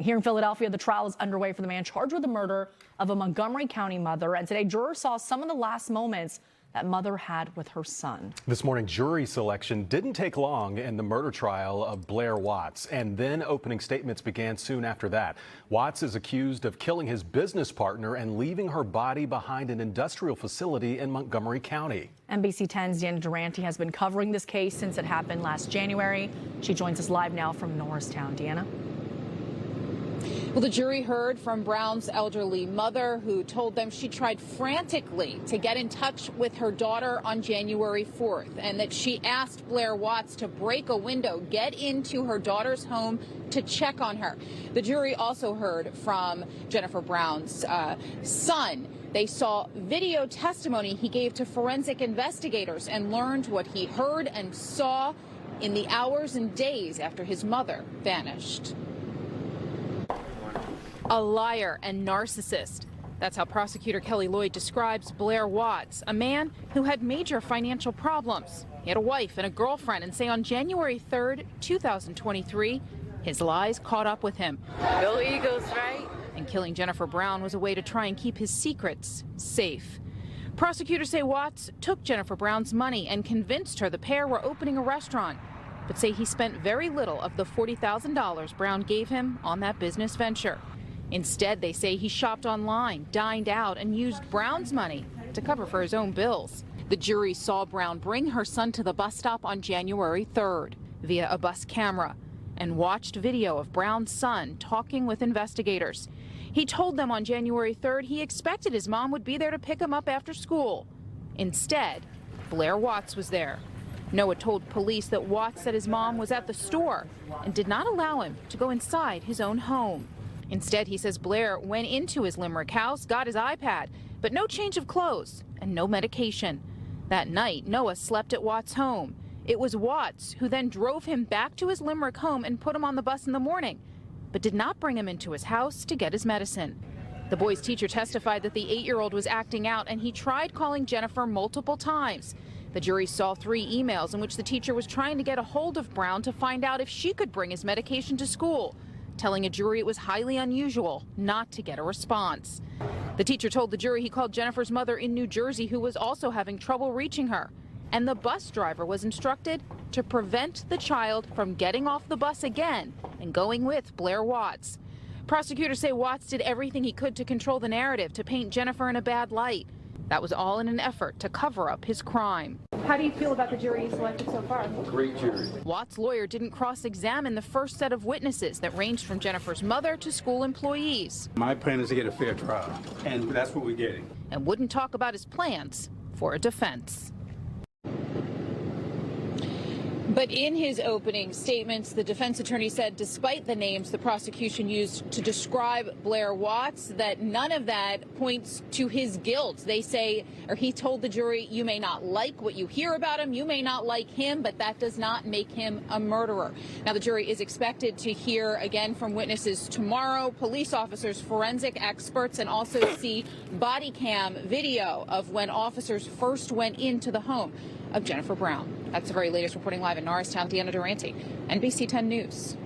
Here in Philadelphia, the trial is underway for the man charged with the murder of a Montgomery County mother. And today, jurors saw some of the last moments that mother had with her son. This morning, jury selection didn't take long in the murder trial of Blair Watts, and then opening statements began soon after that. Watts is accused of killing his business partner and leaving her body behind an industrial facility in Montgomery County. NBC 10's Deanna Durante has been covering this case since it happened last January. She joins us live now from Norristown. Deanna? Well, the jury heard from Brown's elderly mother, who told them she tried frantically to get in touch with her daughter on January 4th, and that she asked Blair Watts to break a window, get into her daughter's home to check on her. The jury also heard from Jennifer Brown's son. They saw video testimony he gave to forensic investigators and learned what he heard and saw in the hours and days after his mother vanished. A liar and narcissist. That's how prosecutor Kelly Lloyd describes Blair Watts, a man who had major financial problems. He had a wife and a girlfriend, and say on January 3rd, 2023, his lies caught up with him. Go Eagles, right? And killing Jennifer Brown was a way to try and keep his secrets safe. Prosecutors say Watts took Jennifer Brown's money and convinced her the pair were opening a restaurant, but say he spent very little of the $40,000 Brown gave him on that business venture. Instead, they say he shopped online, dined out, and used Brown's money to cover for his own bills. The jury saw Brown bring her son to the bus stop on January 3rd via a bus camera and watched video of Brown's son talking with investigators. He told them on January 3rd he expected his mom would be there to pick him up after school. Instead, Blair Watts was there. Noah told police that Watts said his mom was at the store and did not allow him to go inside his own home. Instead, he says Blair went into his Limerick house, got his iPad, but no change of clothes and no medication. That night, Noah slept at Watts' home. It was Watts who then drove him back to his Limerick home and put him on the bus in the morning, but did not bring him into his house to get his medicine. The boy's teacher testified that the 8-year-old was acting out, and he tried calling Jennifer multiple times. The jury saw 3 emails in which the teacher was trying to get a hold of Brown to find out if she could bring his medication to school, telling a jury it was highly unusual not to get a response. The teacher told the jury he called Jennifer's mother in New Jersey, who was also having trouble reaching her. And the bus driver was instructed to prevent the child from getting off the bus again and going with Blair Watts. Prosecutors say Watts did everything he could to control the narrative, to paint Jennifer in a bad light. That was all in an effort to cover up his crime. How do you feel about the jury you selected so far? Great jury. Watts' lawyer didn't cross-examine the first set of witnesses that ranged from Jennifer's mother to school employees. My plan is to get a fair trial, and that's what we're getting. And wouldn't talk about his plans for a defense. But in his opening statements, the defense attorney said despite the names the prosecution used to describe Blair Watts, that none of that points to his guilt. They say, or he told the jury, you may not like what you hear about him, you may not like him, but that does not make him a murderer. Now, the jury is expected to hear again from witnesses tomorrow, police officers, forensic experts, and also see body cam video of when officers first went into the home of Jennifer Brown. That's the very latest. Reporting live in Norristown, Deanna Durante, NBC 10 News.